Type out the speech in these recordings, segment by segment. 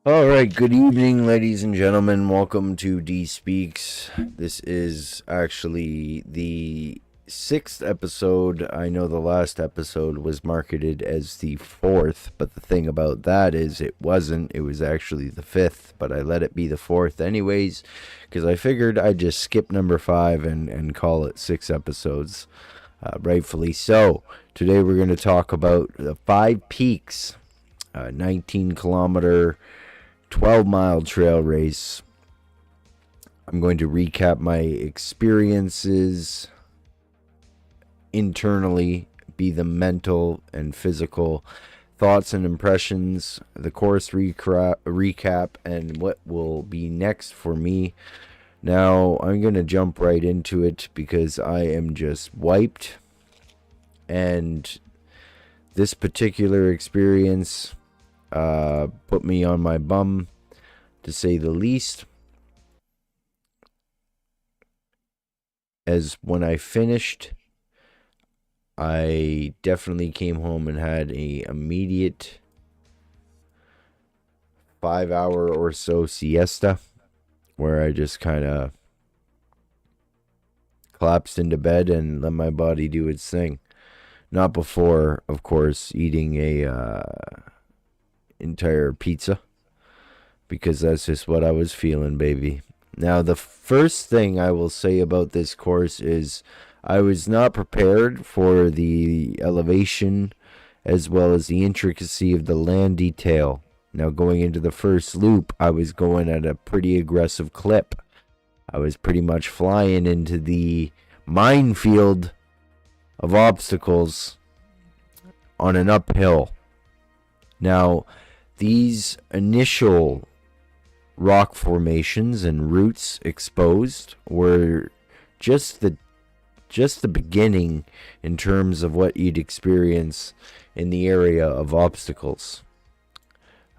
All right, good evening, ladies and gentlemen. Welcome to D Speaks. This is actually the sixth episode. I know the last episode was marketed as the fourth, but the thing about that is it wasn't. It was actually the fifth, but I let it be the fourth anyways, because I figured I'd just skip number five and call it six episodes. Rightfully so. Today we're going to talk about the five peaks, 19-kilometer 12-mile trail race. I'm going to recap my experiences internally, be the mental and physical thoughts and impressions, the course recap, and what will be next for me. Now, I'm going to jump right into it because I am just wiped. And this particular experience put me on my bum, to say the least. As when I finished, I definitely came home and had a immediate 5 hour or so siesta, where I just kind of collapsed into bed and let my body do its thing. Not before, of course, eating a entire pizza, because that's just what I was feeling, baby. Now, the first thing I will say about this course is I was not prepared for the elevation as well as the intricacy of the land detail. Now, going into the first loop, I was going at a pretty aggressive clip. I was pretty much flying into the minefield of obstacles on an uphill. Now, these initial rock formations and roots exposed were just the beginning in terms of what you'd experience in the area of obstacles.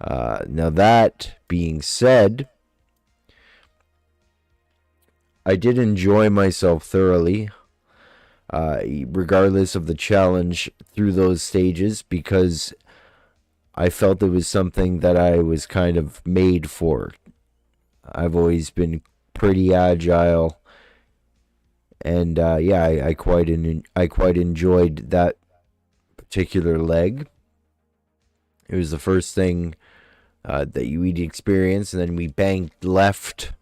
Now, that being said, I did enjoy myself thoroughly, regardless of the challenge through those stages, because I felt it was something that I was kind of made for. I've always been pretty agile, and I quite enjoyed that particular leg. It was the first thing that we'd experience, and then we banked left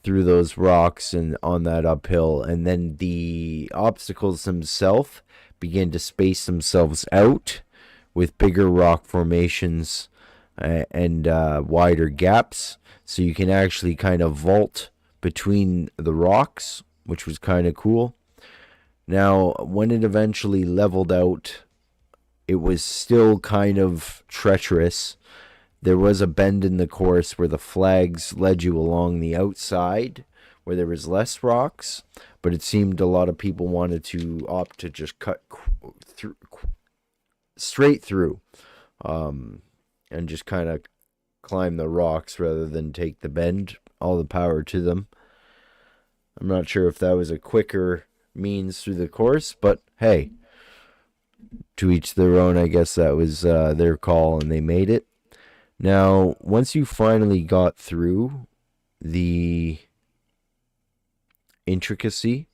through those rocks and on that uphill, and then the obstacles themselves began to space themselves out with bigger rock formations and wider gaps, so you can actually kind of vault between the rocks, which was kind of cool. Now, when it eventually leveled out, it was still kind of treacherous. There was a bend in the course where the flags led you along the outside, where there was less rocks, but it seemed a lot of people wanted to opt to just cut through straight through, and just kind of climb the rocks rather than take the bend. All the power to them. I'm not sure if that was a quicker means through the course, but hey, to each their own. I guess that was their call, and they made it. Now, once you finally got through the intricacy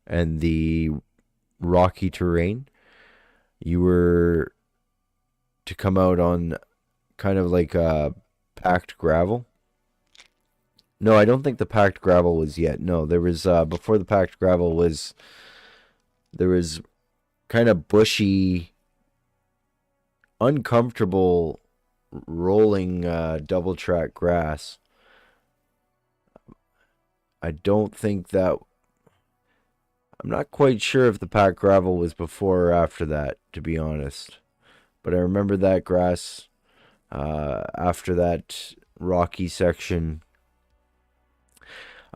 and the rocky terrain, you were to come out on kind of like a packed gravel. No, I don't think the packed gravel was yet. No, there was before the packed gravel was, there was kind of bushy, uncomfortable, rolling double track grass. I don't think that, I'm not quite sure if the packed gravel was before or after that, to be honest. But I remember that grass after that rocky section.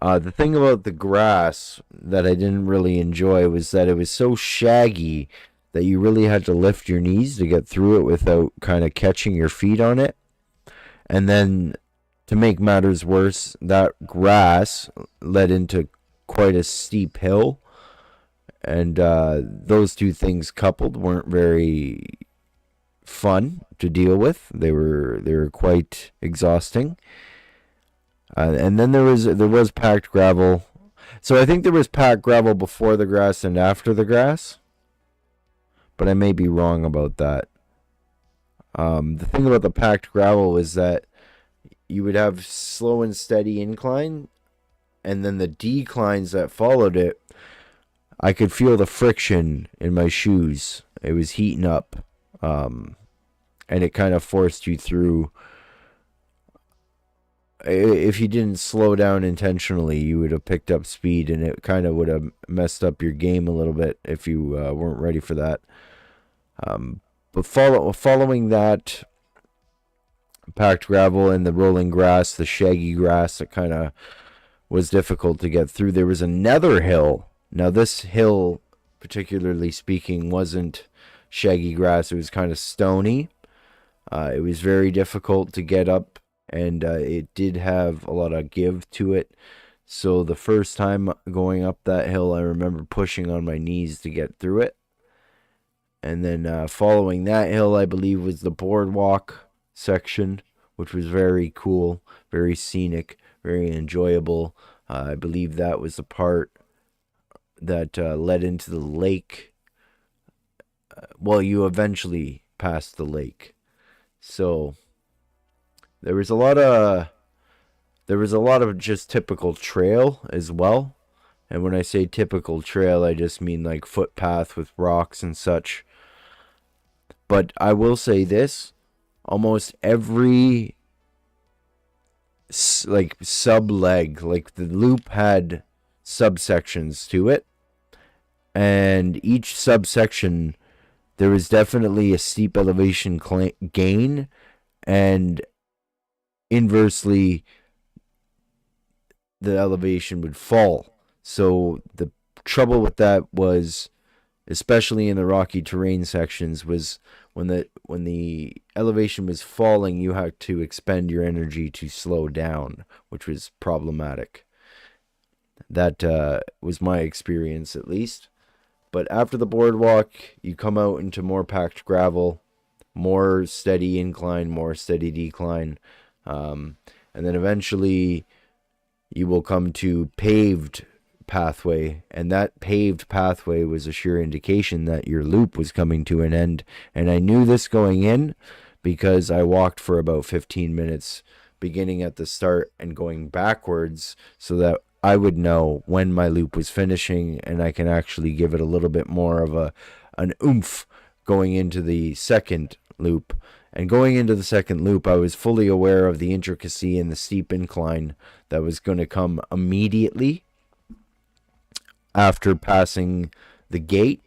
The thing about the grass that I didn't really enjoy was that it was so shaggy that you really had to lift your knees to get through it without kind of catching your feet on it. And then, to make matters worse, that grass led into quite a steep hill. And those two things coupled weren't very fun to deal with. They were quite exhausting. And then there was packed gravel. So I think there was packed gravel before the grass and after the grass, but I may be wrong about that. The thing about the packed gravel is that you would have slow and steady incline, and then the declines that followed it, I could feel the friction in my shoes. It was heating up, and it kind of forced you through. If you didn't slow down intentionally, you would have picked up speed, and it kind of would have messed up your game a little bit if you weren't ready for that. But following that packed gravel and the rolling grass, the shaggy grass, that kind of was difficult to get through. There was another hill. Now, this hill, particularly speaking, wasn't shaggy grass. It was kind of stony. It was very difficult to get up, and it did have a lot of give to it. So the first time going up that hill, I remember pushing on my knees to get through it. And then following that hill, I believe, was the boardwalk section, which was very cool, very scenic, very enjoyable. I believe that was the part that led into the lake. Well, you eventually passed the lake. So there was a lot of just typical trail as well. And when I say typical trail, I just mean like footpath with rocks and such. But I will say this, almost every like sub leg, like the loop had subsections to it, and each subsection there was definitely a steep elevation gain, and inversely the elevation would fall. So the trouble with that was, especially in the rocky terrain sections, was when the elevation was falling, you had to expend your energy to slow down, which was problematic. That was my experience, at least. But after the boardwalk, you come out into more packed gravel, more steady incline, more steady decline, and then eventually you will come to paved pathway, and that paved pathway was a sure indication that your loop was coming to an end. And I knew this going in because I walked for about 15 minutes, beginning at the start and going backwards, so that I would know when my loop was finishing, and I can actually give it a little bit more of an oomph going into the second loop. And going into the second loop, I was fully aware of the intricacy and the steep incline that was going to come immediately after passing the gate.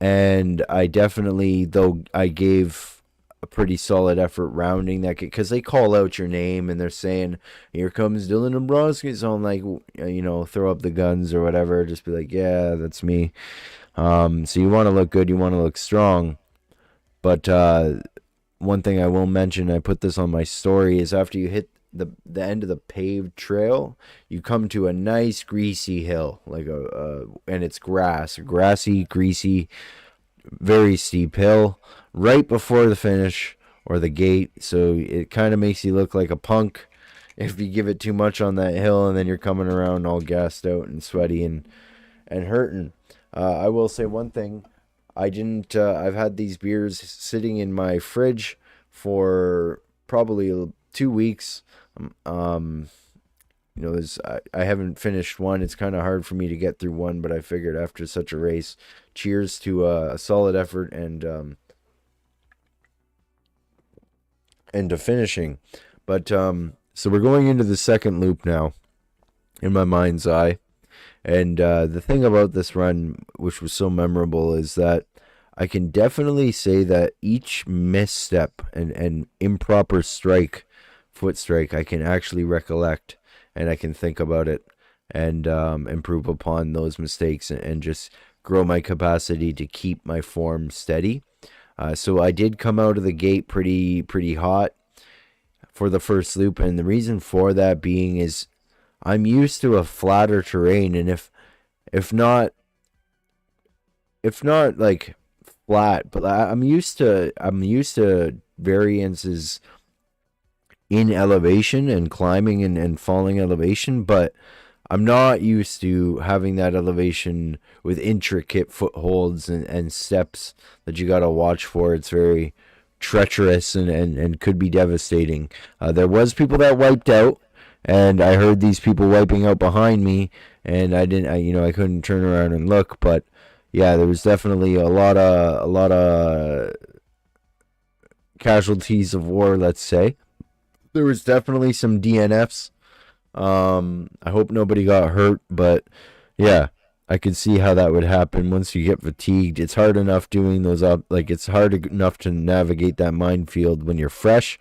And I definitely, though I gave a pretty solid effort rounding that gate, because they call out your name and they're saying, "Here comes Dylan Dombrowski." So I'm like, throw up the guns or whatever, just be like, "Yeah, that's me." So you want to look good, you want to look strong. But one thing I will mention, I put this on my story, is after you hit the end of the paved trail, you come to a nice greasy hill, like and it's grassy, greasy, very steep hill right before the finish or the gate. So it kind of makes you look like a punk if you give it too much on that hill, and then you're coming around all gassed out and sweaty and hurting. I will say one thing. I didn't. I've had these beers sitting in my fridge for probably 2 weeks. I haven't finished one. It's kind of hard for me to get through one, but I figured after such a race, cheers to a solid effort and to finishing. But so we're going into the second loop now, in my mind's eye. And the thing about this run, which was so memorable, is that I can definitely say that each misstep and improper foot strike, I can actually recollect, and I can think about it and improve upon those mistakes, and just grow my capacity to keep my form steady. So I did come out of the gate pretty hot for the first loop, and the reason for that being is I'm used to a flatter terrain, and if not like flat, but I'm used to variances in elevation and climbing and falling elevation, but I'm not used to having that elevation with intricate footholds and steps that you got to watch for. It's very treacherous and could be devastating. There was people that wiped out, and I heard these people wiping out behind me, and I couldn't turn around and look, but yeah, there was definitely a lot of casualties of war, let's say. There was definitely some DNFs. I hope nobody got hurt, but yeah, I could see how that would happen once you get fatigued. It's hard enough doing those up, like it's hard enough to navigate that minefield when you're fresh,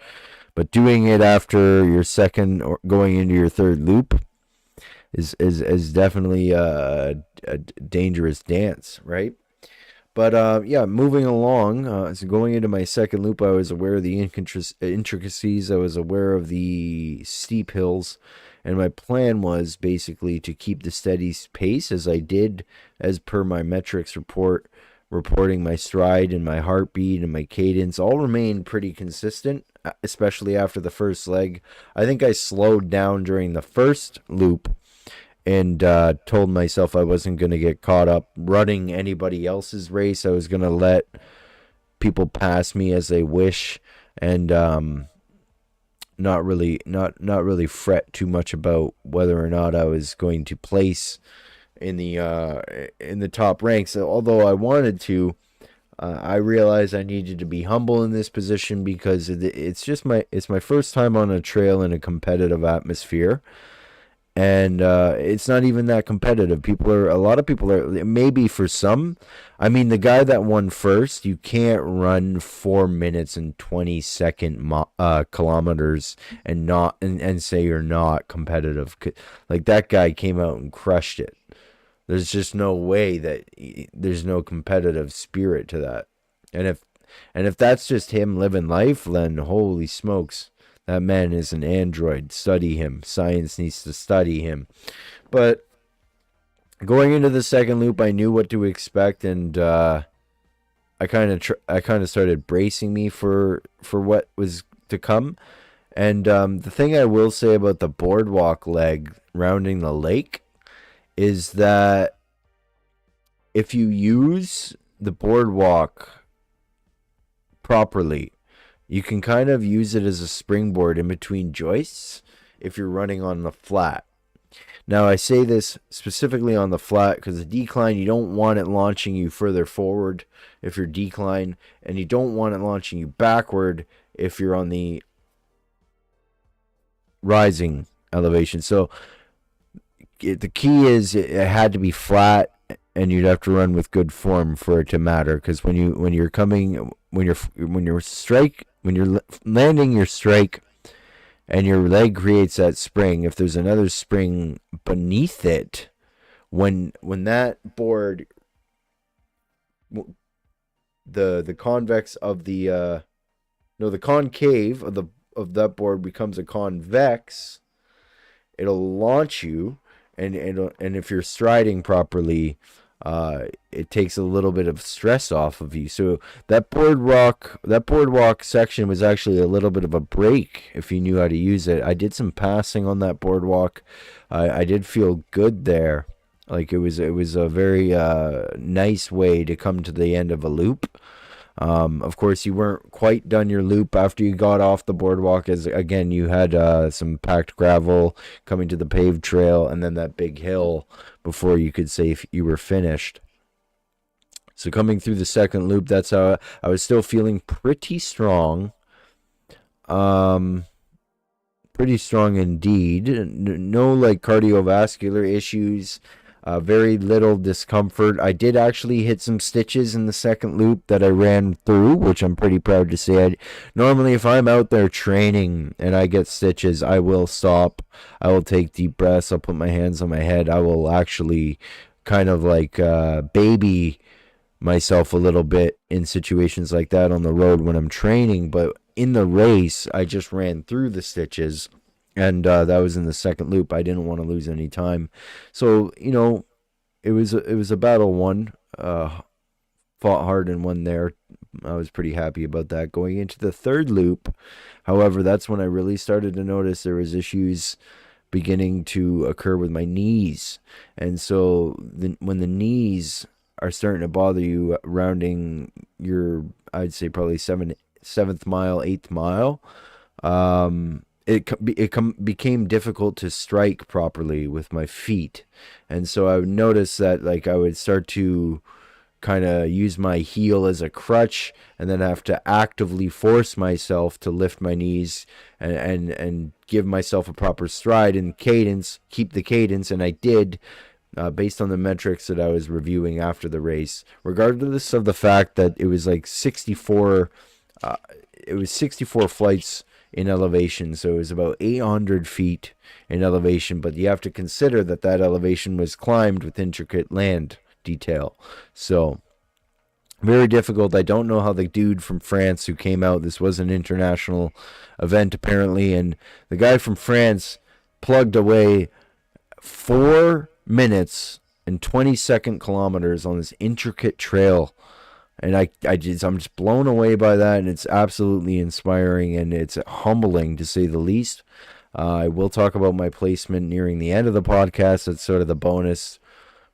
but doing it after your second or going into your third loop is definitely a dangerous dance, right? But yeah, moving along, so going into my second loop, I was aware of the intricacies. I was aware of the steep hills, and my plan was basically to keep the steady pace as I did, as per my metrics report, reporting my stride and my heartbeat and my cadence all remained pretty consistent, especially after the first leg. I think I slowed down during the first loop and told myself I wasn't going to get caught up running anybody else's race. I was going to let people pass me as they wish, and not really fret too much about whether or not I was going to place in the top ranks. Although I wanted to, I realized I needed to be humble in this position because it's my first time on a trail in a competitive atmosphere, and it's not even that competitive. A lot of people are, maybe for some. I mean, the guy that won first, you can't run 4 minutes and 20-second kilometers and say you're not competitive. Like, that guy came out and crushed it. There's just no way that there's no competitive spirit to that. And if that's just him living life, then holy smokes, that man is an android. Study him. Science needs to study him. But going into the second loop, I knew what to expect, and I kind of started bracing me for what was to come. And the thing I will say about the boardwalk leg rounding the lake is that if you use the boardwalk properly, you can kind of use it as a springboard in between joists if you're running on the flat. Now, I say this specifically on the flat because the decline, you don't want it launching you further forward if you're decline, and you don't want it launching you backward if you're on the rising elevation. So the key is it had to be flat, and you'd have to run with good form for it to matter. Because when you're landing your strike, and your leg creates that spring, if there's another spring beneath it, when that board, the convex of the no, the concave of that board becomes a convex, it'll launch you, and if you're striding properly, it takes a little bit of stress off of you. So that boardwalk section was actually a little bit of a break if you knew how to use it. I did some passing on that boardwalk. I did feel good there. Like, it was a very nice way to come to the end of a loop. Of course, you weren't quite done your loop after you got off the boardwalk, as again you had some packed gravel coming to the paved trail, and then that big hill before you could say if you were finished. So coming through the second loop, that's how I was still feeling pretty strong. Um, Pretty strong indeed. No, like, cardiovascular issues. Very little discomfort. I did actually hit some stitches in the second loop that I ran through, which I'm pretty proud to say. Normally, if I'm out there training and I get stitches, I will stop. I will take deep breaths. I'll put my hands on my head. I will actually kind of like baby myself a little bit in situations like that on the road when I'm training. But in the race, I just ran through the stitches, and that was in the second loop. I didn't want to lose any time, so it was a battle won, fought hard and won there. I was pretty happy about that. Going into the third loop, however, that's when I really started to notice there was issues beginning to occur with my knees. And so when the knees are starting to bother you rounding your, I'd say probably seventh mile, eighth mile, became difficult to strike properly with my feet. And so I would notice that like I would start to kind of use my heel as a crutch and then have to actively force myself to lift my knees and give myself a proper stride and cadence, keep the cadence. And I did, based on the metrics that I was reviewing after the race, regardless of the fact that it was like 64 flights in elevation, so it was about 800 feet in elevation, but you have to consider that elevation was climbed with intricate land detail. So very difficult. I don't know how the dude from France who came out, this was an international event apparently, and the guy from France plugged away 4 minutes and 22 kilometers on this intricate trail. And I'm just blown away by that, and it's absolutely inspiring, and it's humbling to say the least. I will talk about my placement nearing the end of the podcast. That's sort of the bonus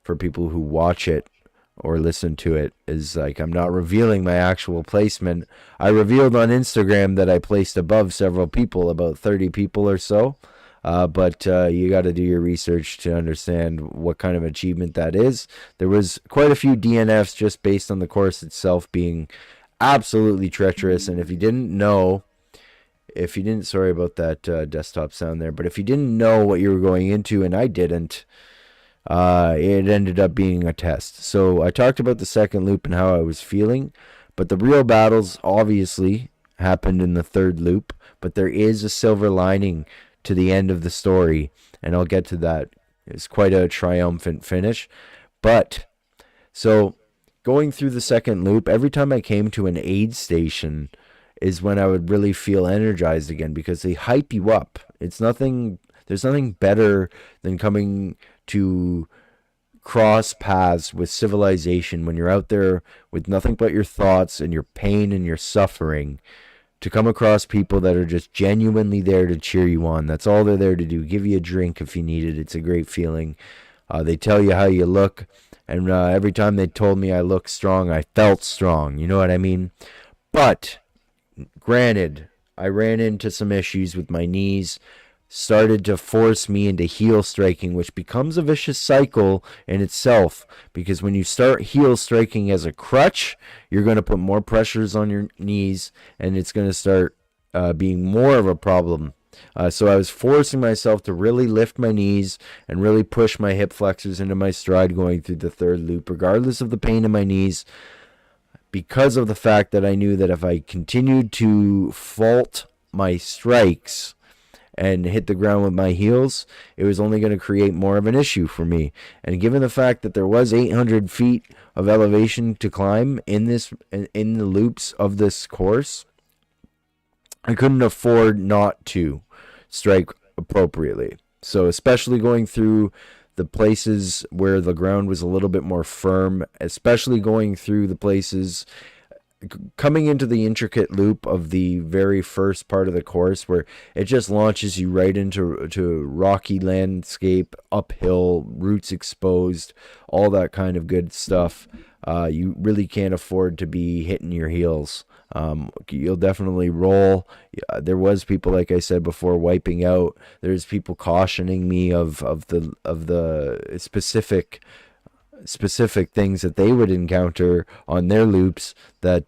for people who watch it or listen to it, is like I'm not revealing my actual placement. I revealed on Instagram that I placed above several people, about 30 people or so. But you got to do your research to understand what kind of achievement that is. There was quite a few DNFs just based on the course itself being absolutely treacherous. And if you didn't know, sorry about that desktop sound there, but if you didn't know what you were going into, and I didn't, it ended up being a test. So I talked about the second loop and how I was feeling, but the real battles obviously happened in the third loop. But there is a silver lining to the end of the story, and I'll get to that. It's quite a triumphant finish. But so going through the second loop, every time I came to an aid station is when I would really feel energized again, because they hype you up. There's nothing better than coming to cross paths with civilization when you're out there with nothing but your thoughts and your pain and your suffering, to come across people that are just genuinely there to cheer you on. That's all they're there to do. Give you a drink if you need it. It's a great feeling. They tell you how you look. And every time they told me I looked strong, I felt strong. You know what I mean? But granted, I ran into some issues with my knees, started to force me into heel striking, which becomes a vicious cycle in itself, because when you start heel striking as a crutch, you're going to put more pressures on your knees, and it's going to start being more of a problem. So I was forcing myself to really lift my knees and really push my hip flexors into my stride going through the third loop, regardless of the pain in my knees, because of the fact that I knew that if I continued to fault my strikes and hit the ground with my heels, it was only going to create more of an issue for me. And given the fact that there was 800 feet of elevation to climb in the loops of this course, I couldn't afford not to strike appropriately. So especially going through the places where the ground was a little bit more firm, especially going through the places coming into the intricate loop of the very first part of the course, where it just launches you right into rocky landscape, uphill, roots exposed, all that kind of good stuff. You really can't afford to be hitting your heels. You'll definitely roll. There was people, like I said before, wiping out. There's people cautioning me of the specific things that they would encounter on their loops, that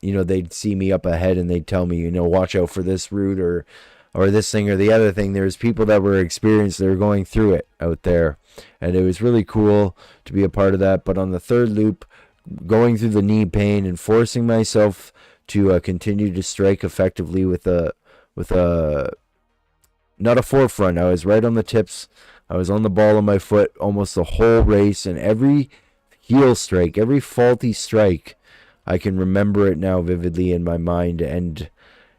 they'd see me up ahead and they'd tell me, watch out for this route or this thing or the other thing. There's people that were experienced, they were going through it out there, and it was really cool to be a part of that. But on the third loop, going through the knee pain and forcing myself to continue to strike effectively with a not a forefront. I was right on the tips. I was on the ball of my foot almost the whole race, and every heel strike, every faulty strike, I can remember it now vividly in my mind. And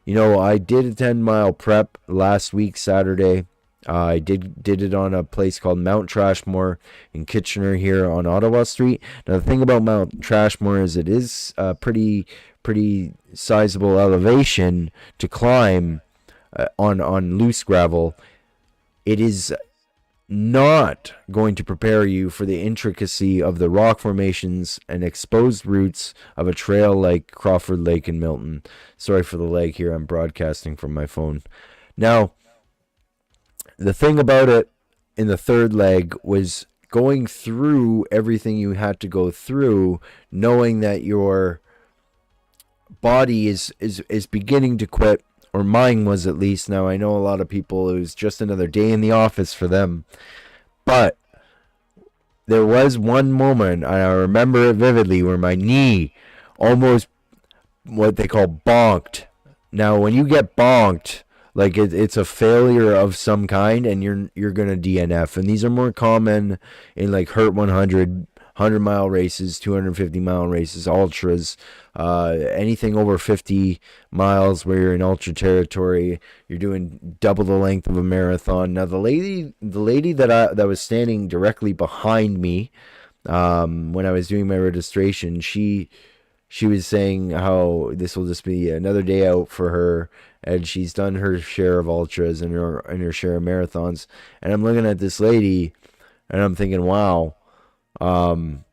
I did a 10-mile prep last week, Saturday. I did it on a place called Mount Trashmore in Kitchener here on Ottawa Street. Now the thing about Mount Trashmore is it is a pretty sizable elevation to climb on loose gravel. It is not going to prepare you for the intricacy of the rock formations and exposed routes of a trail like Crawford Lake in Milton. Sorry for the lag here. I'm broadcasting from my phone. Now, the thing about it in the third leg was going through everything you had to go through, knowing that your body is beginning to quit, or mine was at least. Now I know a lot of people, it was just another day in the office for them, but there was one moment, and I remember it vividly, where my knee almost, what they call, bonked. Now when you get bonked, like it's a failure of some kind, and you're gonna DNF. And these are more common in like Hurt 100 mile races, 250-mile races, ultras, anything over 50 miles where you're in ultra territory. You're doing double the length of a marathon. Now the lady that was standing directly behind me when I was doing my registration, she was saying how this will just be another day out for her, and she's done her share of ultras and her share of marathons. And I'm looking at this lady, and I'm thinking, wow, I'll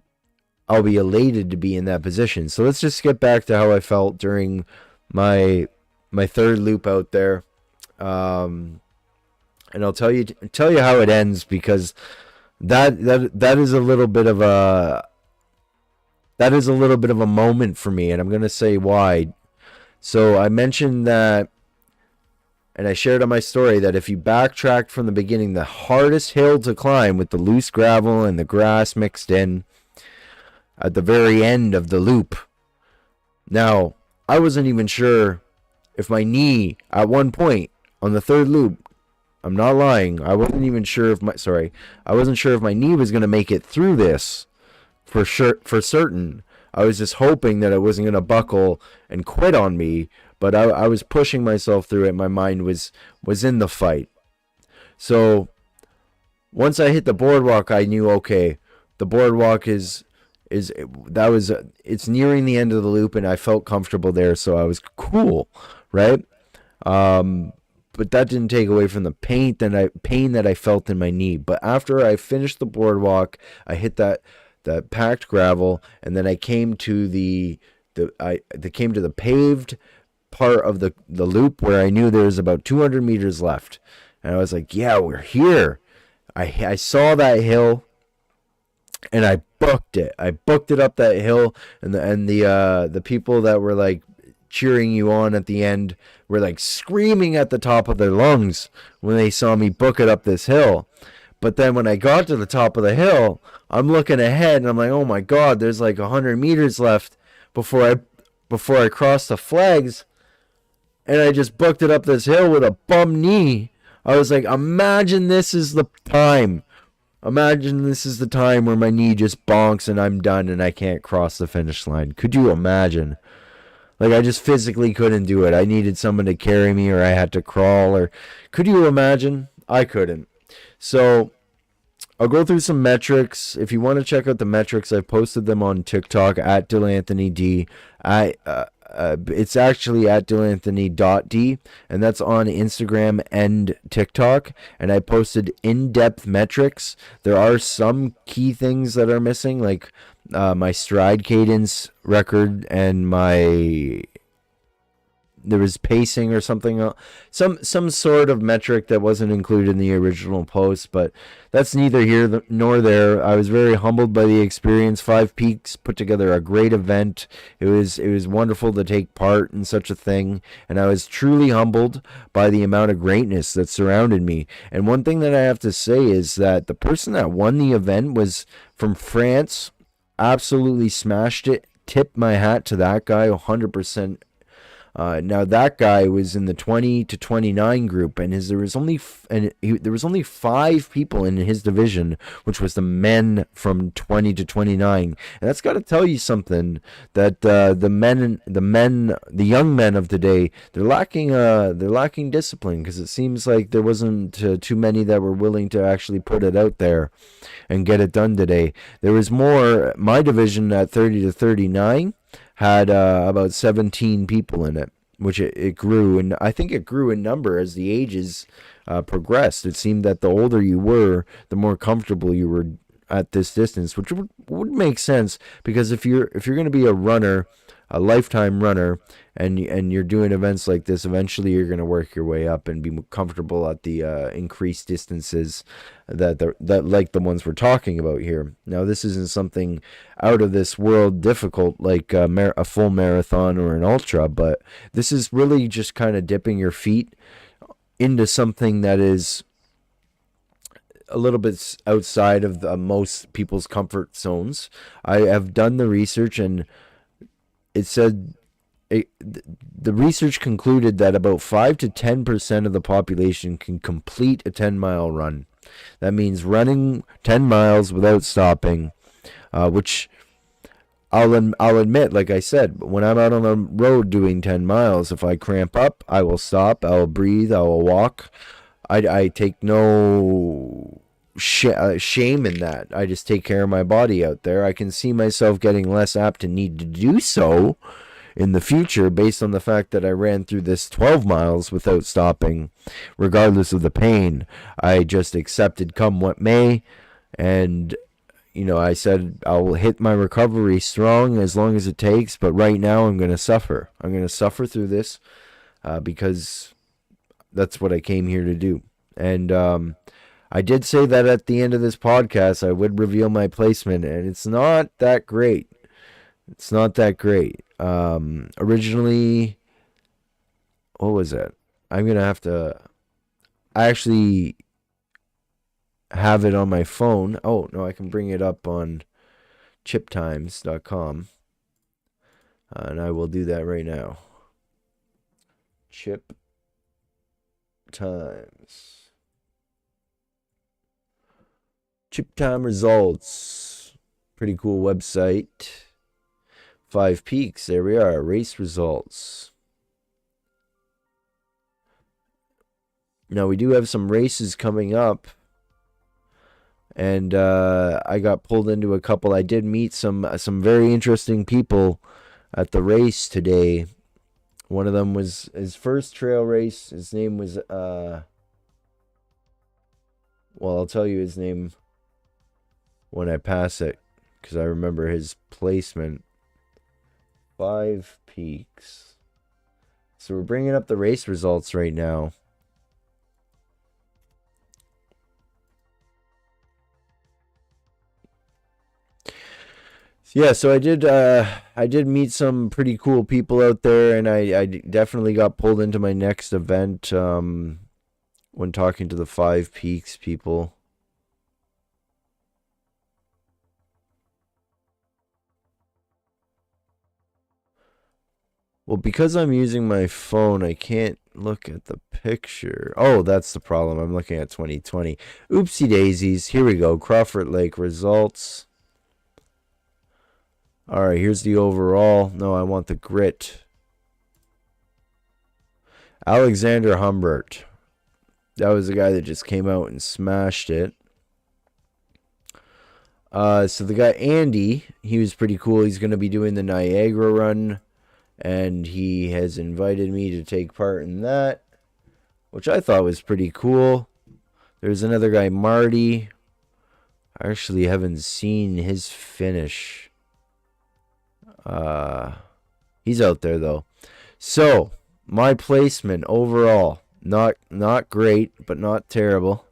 be elated to be in that position. So let's just get back to how I felt during my third loop out there, and I'll tell you how it ends, because that is a little bit of a moment for me, and I'm gonna say why. So I mentioned that, and I shared on my story, that if you backtracked from the beginning, the hardest hill to climb with the loose gravel and the grass mixed in at the very end of the loop. Now, I wasn't even sure if my knee, at one point on the third loop, I'm not lying, I wasn't sure if my knee was going to make it through this for certain. I was just hoping that it wasn't going to buckle and quit on me, but I was pushing myself through it. My mind was in the fight. So once I hit the boardwalk, I knew, okay, the boardwalk it's nearing the end of the loop, and I felt comfortable there, so I was cool, right? But that didn't take away from the pain that I felt in my knee. But after I finished the boardwalk, I hit that packed gravel, and then I came to the paved part of the loop where I knew there was about 200 meters left, and I was like, yeah, we're here. I saw that hill, and I booked it. I booked it up that hill, and the people that were like cheering you on at the end were like screaming at the top of their lungs when they saw me book it up this hill. But then when I got to the top of the hill, I'm looking ahead, and I'm like, oh my God, there's like 100 meters left before I cross the flags, and I just booked it up this hill with a bum knee. I was like, imagine this is the time. Imagine this is the time where my knee just bonks and I'm done and I can't cross the finish line. Could you imagine? Like, I just physically couldn't do it. I needed someone to carry me, or I had to crawl, or could you imagine? I couldn't. So I'll go through some metrics. If you want to check out the metrics, I've posted them on TikTok at Dyl.A.D. It's actually at Dyl.A.D, and that's on Instagram and TikTok. And I posted in-depth metrics. There are some key things that are missing, like my stride cadence record, and there was pacing or something, some sort of metric that wasn't included in the original post, but that's neither here nor there. I was very humbled by the experience. Five Peaks put together a great event. It was wonderful to take part in such a thing, and I was truly humbled by the amount of greatness that surrounded me. And one thing that I have to say is that the person that won the event was from France. Absolutely smashed it. Tip my hat to that guy, 100%. Now that guy was in the 20 to 29 group, and there was only 5 people in his division, which was the men from 20 to 29. And that's got to tell you something, that the young men of today, they're lacking discipline, because it seems like there wasn't too many that were willing to actually put it out there and get it done today. There was more. My division at 30 to 39 had about 17 people in it, which it grew, and I think it grew in number as the ages progressed. It seemed that the older you were, the more comfortable you were at this distance, which would make sense, because if you're going to be a runner, a lifetime runner, and you're doing events like this, eventually you're going to work your way up and be comfortable at the increased distances that like the ones we're talking about here. Now, this isn't something out of this world difficult like a full marathon or an ultra, but this is really just kind of dipping your feet into something that is a little bit outside of most people's comfort zones. I have done the research, and it said the research concluded that about 5 to 10% of the population can complete a 10-mile run. That means running 10 miles without stopping, which I'll admit, like I said, when I'm out on the road doing 10 miles, if I cramp up, I will stop, I will breathe, I will walk. I take no shame in that. I just take care of my body out there. I can see myself getting less apt to need to do so in the future, based on the fact that I ran through this 12 miles without stopping, regardless of the pain. I just accepted come what may, and I said I'll hit my recovery strong as long as it takes, but right now I'm going to suffer. I'm going to suffer through this because that's what I came here to do. And I did say that at the end of this podcast I would reveal my placement, and it's not that great. It's not that great. Originally, what was it? I'm going to have to... I actually have it on my phone. Oh, no, I can bring it up on chiptimes.com. And I will do that right now. Chip Times. Chip Time results. Pretty cool website. 5 Peaks. There we are. Race results. Now, we do have some races coming up. And I got pulled into a couple. I did meet some very interesting people at the race today. One of them was his first trail race. His name was, well, I'll tell you his name when I pass it, because I remember his placement. 5 Peaks. So we're bringing up the race results right now. Yeah, so I did meet some pretty cool people out there, and I definitely got pulled into my next event when talking to the 5 Peaks people. Well, because I'm using my phone, I can't look at the picture. Oh, that's the problem. I'm looking at 2020. Oopsie daisies. Here we go. Crawford Lake results. All right, here's the overall. No, I want the grit. Alexander Humbert. That was the guy that just came out and smashed it. So the guy Andy, he was pretty cool. He's going to be doing the Niagara run, and he has invited me to take part in that, which I thought was pretty cool. There's another guy, Marty. I actually haven't seen his finish. He's out there though. So my placement overall, not great, but not terrible.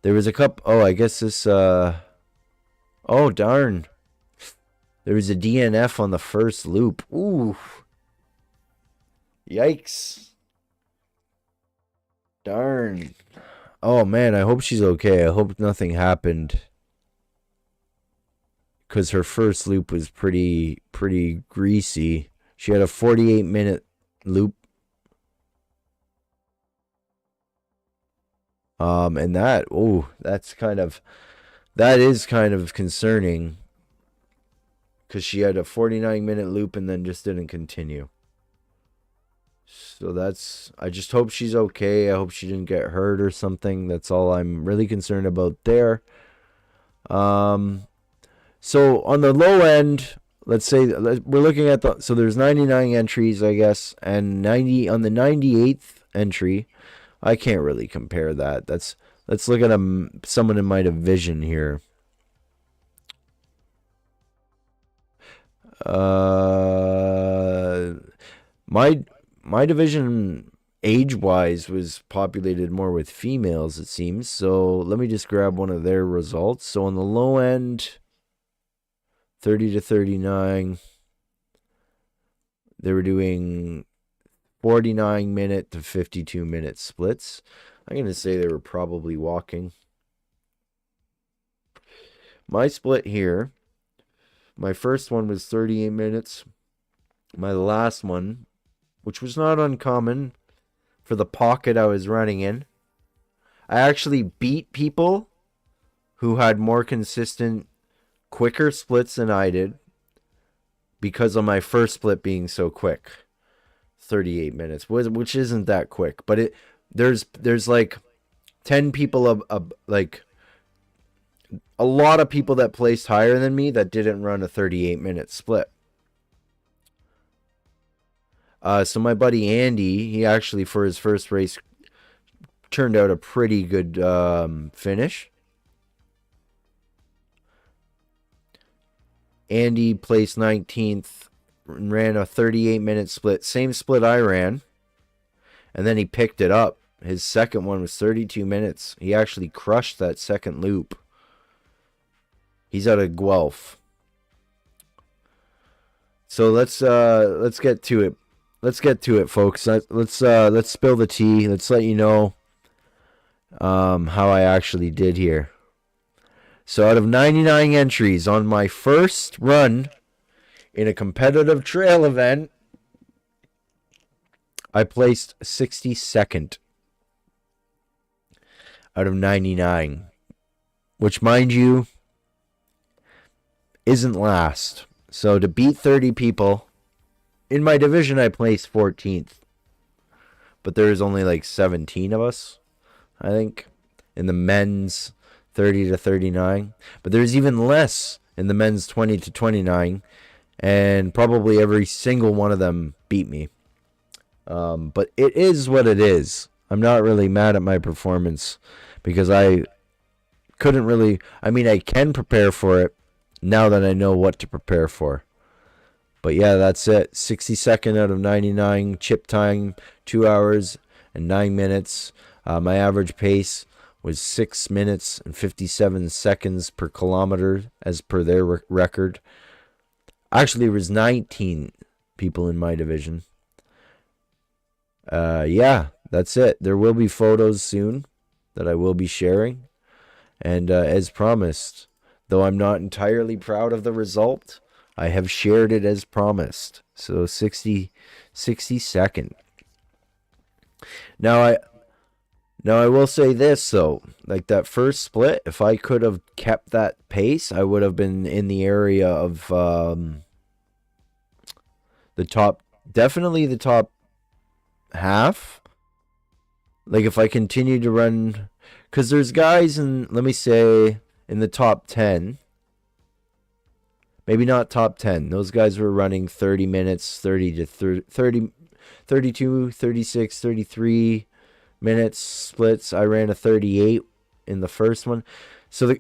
There was a couple. Oh, I guess this. Oh darn. There was a DNF on the first loop. Ooh. Yikes. Darn. Oh man, I hope she's okay. I hope nothing happened. because her first loop was pretty greasy. She had a 48-minute loop. And that is kind of concerning because she had a 49-minute loop and then just didn't continue. So I just hope she's okay. I hope she didn't get hurt or something. That's all I'm really concerned about there. So on the low end, let's say we're looking at so there's 99 entries, I guess, and 90 on the 98th entry. I can't really compare that. Let's look at someone in my division here. My division age-wise was populated more with females, it seems. So let me just grab one of their results. So on the low end, 30 to 39, they were doing 49-minute to 52-minute splits. I'm going to say they were probably walking. My split here, my first one was 38 minutes. My last one, which was not uncommon for the pocket I was running in, I actually beat people who had more consistent, quicker splits than I did because of my first split being so quick. 38 minutes, which isn't that quick, but there's like 10 people like a lot of people that placed higher than me that didn't run a 38-minute split. So my buddy Andy, he actually for his first race turned out a pretty good finish. Andy placed 19th, ran a 38-minute split, same split I ran, and then he picked it up. His second one was 32 minutes. He actually crushed that second loop. He's out of Guelph. So let's get to it. Let's get to it, folks. Let's spill the tea. Let's let you know how I actually did here. So out of 99 entries on my first run in a competitive trail event, I placed 62nd out of 99, which, mind you, isn't last. So to beat 30 people, in my division I placed 14th. But there's only like 17 of us, I think, in the men's 30 to 39. But there's even less in the men's 20 to 29. And probably every single one of them beat me. But it is what it is. I'm not really mad at my performance because I couldn't really... I mean, I can prepare for it now that I know what to prepare for. But yeah, that's it. 62nd out of 99. Chip time, 2 hours and 9 minutes. My average pace was 6 minutes and 57 seconds per kilometer as per their record. Actually, there was 19 people in my division. Yeah, that's it. There will be photos soon that I will be sharing. And as promised, though I'm not entirely proud of the result, I have shared it as promised. So 62nd. Now I will say this though, like that first split, if I could have kept that pace, I would have been in the area of the top, definitely the top half. Like if I continue to run, because there's guys in, let me say, in the top 10. Maybe not top 10. Those guys were running 30 minutes, 30 to 30, 32, 36, 33 minutes splits. I ran a 38 in the first one. So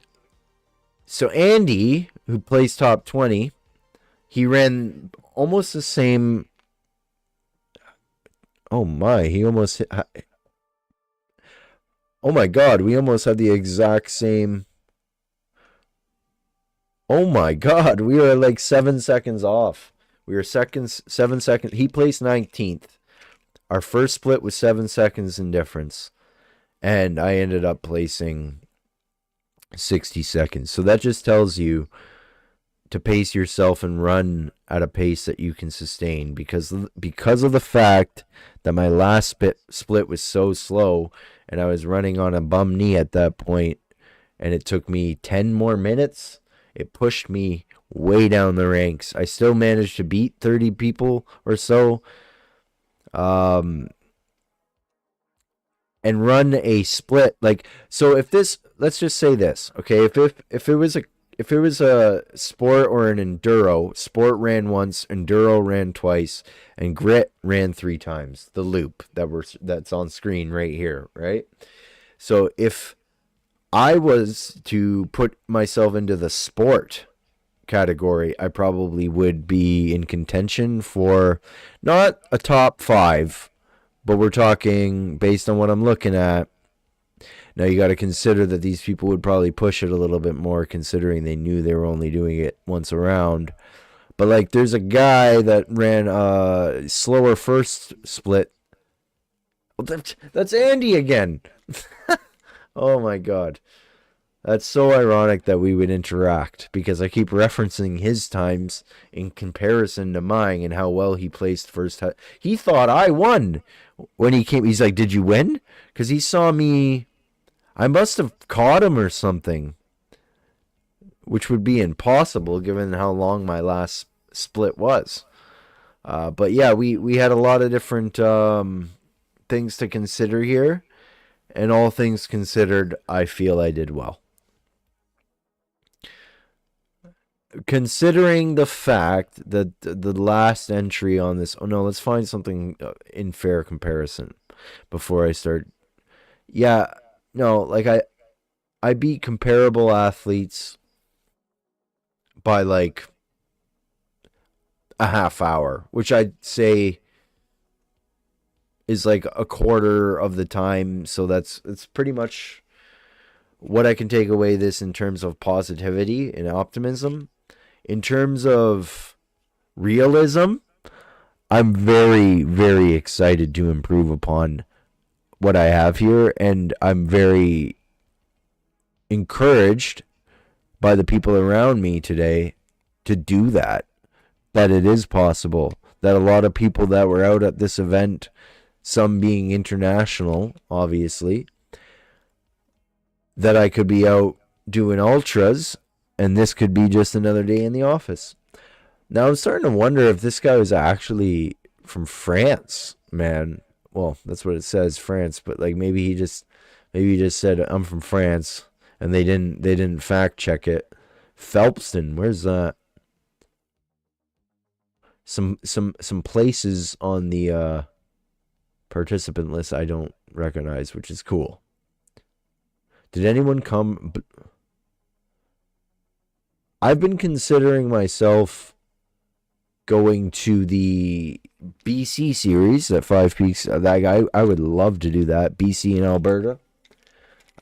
Andy, who placed top 20, he ran almost the same. Oh my, he almost hit. Oh my God, we almost had the exact same. Oh my God, we were like 7 seconds off. We were 7 seconds. He placed 19th. Our first split was 7 seconds in difference. And I ended up placing 60 seconds. So that just tells you to pace yourself and run at a pace that you can sustain, because of the fact that my last split was so slow, and I was running on a bum knee at that point, and it took me 10 more minutes. It pushed me way down the ranks. I still managed to beat 30 people or so, and run a split. Like, so if this, let's just say this, okay, if it was a sport or an enduro, sport ran once, enduro ran twice, and grit ran 3 times. The loop that's on screen right here, right? So if I was to put myself into the sport category, I probably would be in contention for not a top 5, but we're talking based on what I'm looking at. Now you got to consider that these people would probably push it a little bit more, considering they knew they were only doing it once around. But like, there's a guy that ran a slower first split. That's Andy again. Oh my God. That's so ironic that we would interact, because I keep referencing his times in comparison to mine and how well he placed first. He thought I won when he came. He's like, "Did you win?" Because he saw me. I must have caught him or something, which would be impossible given how long my last split was. But yeah, we had a lot of different things to consider here, and all things considered, I feel I did well. Considering the fact that the last entry on this, oh no, let's find something in fair comparison before I start. Yeah, no, like I beat comparable athletes by like a half hour, which I'd say is like a quarter of the time. So it's pretty much what I can take away this in terms of positivity and optimism. In terms of realism, I'm very, very excited to improve upon what I have here, and I'm very encouraged by the people around me today to do that it is possible, that a lot of people that were out at this event, some being international, obviously, that I could be out doing ultras, and this could be just another day in the office. Now I'm starting to wonder if this guy was actually from France, man. Well, that's what it says, France, but like maybe he just said I'm from France, and they didn't fact check it. Phelpston, where's that? Some places on the participant list I don't recognize, which is cool. Did anyone come? I've been considering myself going to the BC series at 5 Peaks. That guy, I would love to do that. BC in Alberta.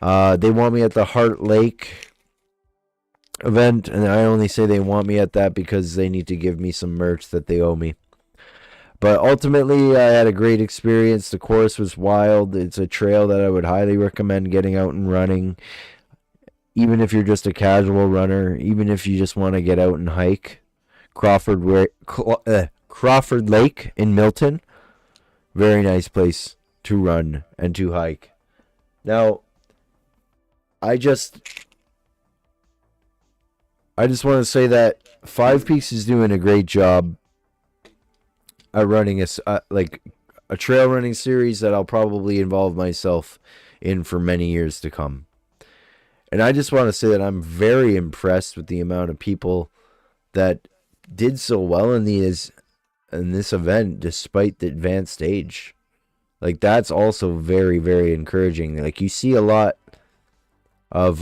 They want me at the Heart Lake event, and I only say they want me at that because they need to give me some merch that they owe me. But ultimately, I had a great experience. The course was wild. It's a trail that I would highly recommend getting out and running. Even if you're just a casual runner, even if you just want to get out and hike. Crawford Lake in Milton. Very nice place to run and to hike. Now, I just want to say that 5 Peaks is doing a great job at running a trail running series that I'll probably involve myself in for many years to come. And I just want to say that I'm very impressed with the amount of people that did so well in this event despite the advanced age. Like, that's also very, very encouraging. Like, you see a lot of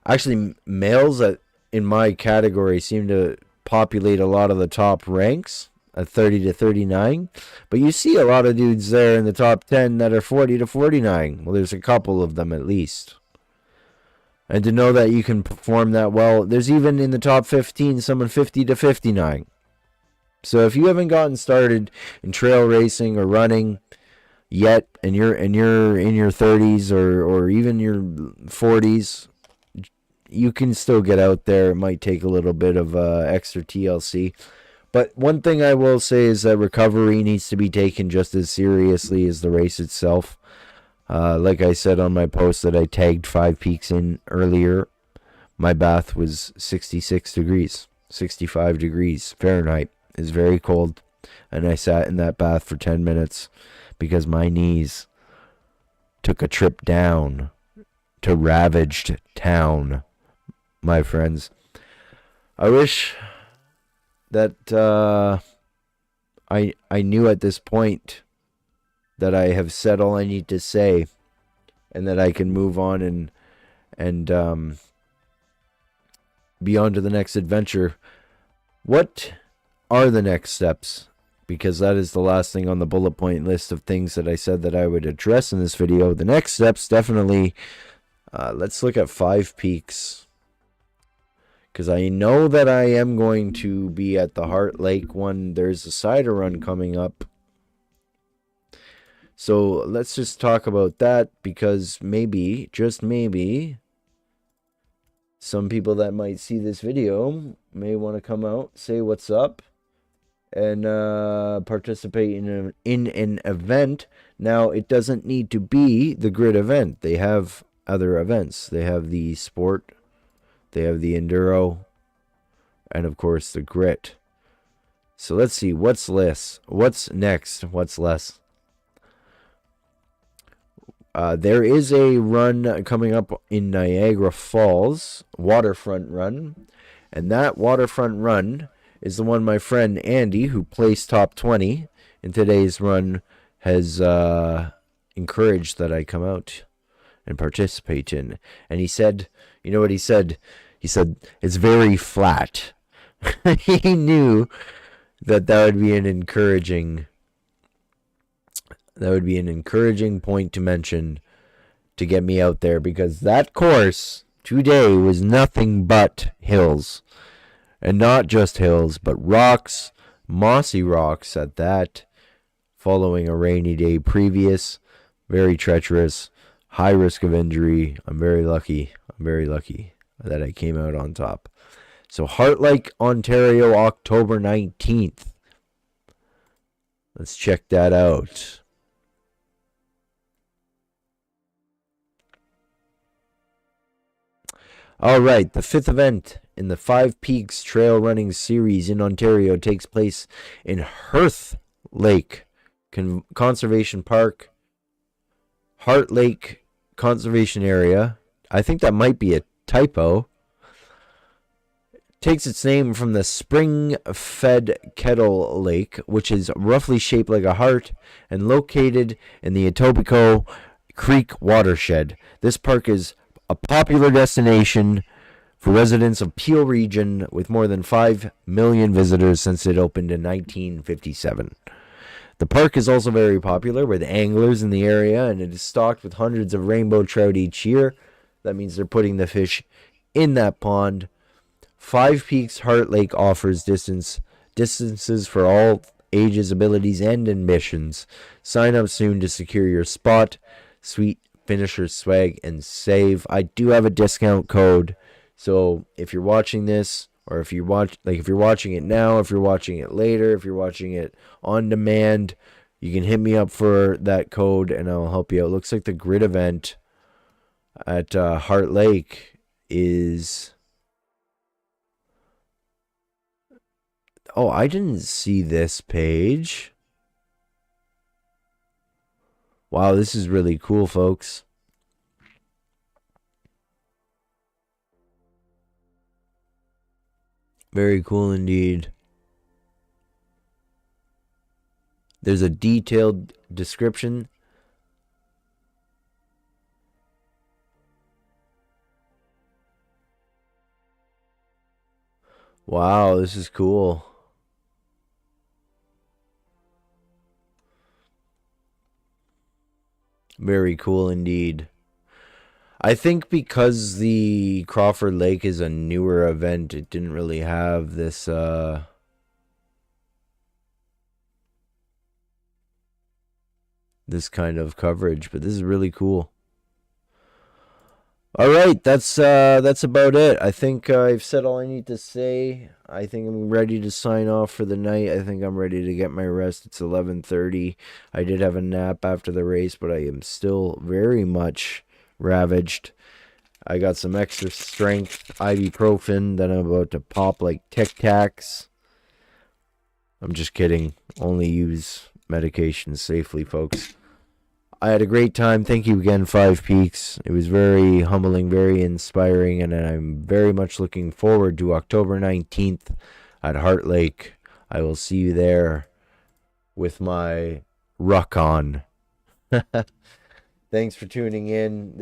actually males that in my category seem to populate a lot of the top ranks at 30 to 39, but you see a lot of dudes there in the top 10 that are 40 to 49. Well, there's a couple of them at least. And to know that you can perform that well, there's even in the top 15 someone 50 to 59. So if you haven't gotten started in trail racing or running yet, and you're in your 30s or even your 40s, you can still get out there. It might take a little bit of extra TLC. But one thing I will say is that recovery needs to be taken just as seriously as the race itself. Like I said on my post that I tagged 5 Peaks in earlier, my bath was 66 degrees, 65 degrees Fahrenheit. It's very cold. And I sat in that bath for 10 minutes because my knees took a trip down to ravaged town, my friends. I wish that I knew at this point that I have said all I need to say, and that I can move on and be on to the next adventure. What are the next steps? Because that is the last thing on the bullet point list of things that I said that I would address in this video. The next steps, definitely, let's look at 5 Peaks. Because I know that I am going to be at the Heart Lake one. There's a cider run coming up. So let's just talk about that, because maybe, just maybe, some people that might see this video may want to come out, say what's up, and participate in an event. Now, it doesn't need to be the grid event. They have other events. They have the sport, they have the enduro, and of course the grit. So let's see, what's less? What's next? What's less? There is a run coming up in Niagara Falls, waterfront run, and that waterfront run is the one my friend Andy, who placed top 20 in today's run, has encouraged that I come out and participate in. And he said, you know what he said? He said, it's very flat. He knew that would be an encouraging point to mention to get me out there, because that course today was nothing but hills. And not just hills, but rocks, mossy rocks at that, following a rainy day previous. Very treacherous, high risk of injury. I'm very lucky that I came out on top. So Heart Lake, Ontario, October 19th. Let's check that out. All right, the 5th event in the 5 Peaks Trail Running Series in Ontario takes place in Hearth Lake Conservation Park, Heart Lake Conservation Area. I think that might be a typo. Takes its name from the spring-fed Kettle Lake, which is roughly shaped like a heart and located in the Etobicoke Creek watershed. This park is a popular destination for residents of Peel region, with more than 5 million visitors since it opened in 1957. The park is also very popular with anglers in the area, and it is stocked with hundreds of rainbow trout each year. That means they're putting the fish in that pond. 5 Peaks Heart Lake offers distances for all ages, abilities, and ambitions. Sign up soon to secure your spot. Sweet finisher swag and save. I do have a discount code, so if you're watching this, or if you're watching it now, if you're watching it later, if you're watching it on demand, you can hit me up for that code and I'll help you out. Looks like the grid event at Heart Lake is... Oh, I didn't see this page. Wow, this is really cool, folks. Very cool indeed. There's a detailed description. Wow, this is cool. Very cool indeed. I think because the Crawford Lake is a newer event, it didn't really have this this kind of coverage, but this is really cool. All right, that's about it. I think I've said all I need to say. I think I'm ready to sign off for the night. I think I'm ready to get my rest. It's 11:30. I did have a nap after the race, but I am still very much ravaged. I got some extra strength ibuprofen that I'm about to pop like Tic Tacs. I'm just kidding. Only use medications safely, folks. I had a great time. Thank you again, Five Peaks. It was very humbling, very inspiring, and I'm very much looking forward to October 19th at Heart Lake. I will see you there with my ruck on. Thanks for tuning in. This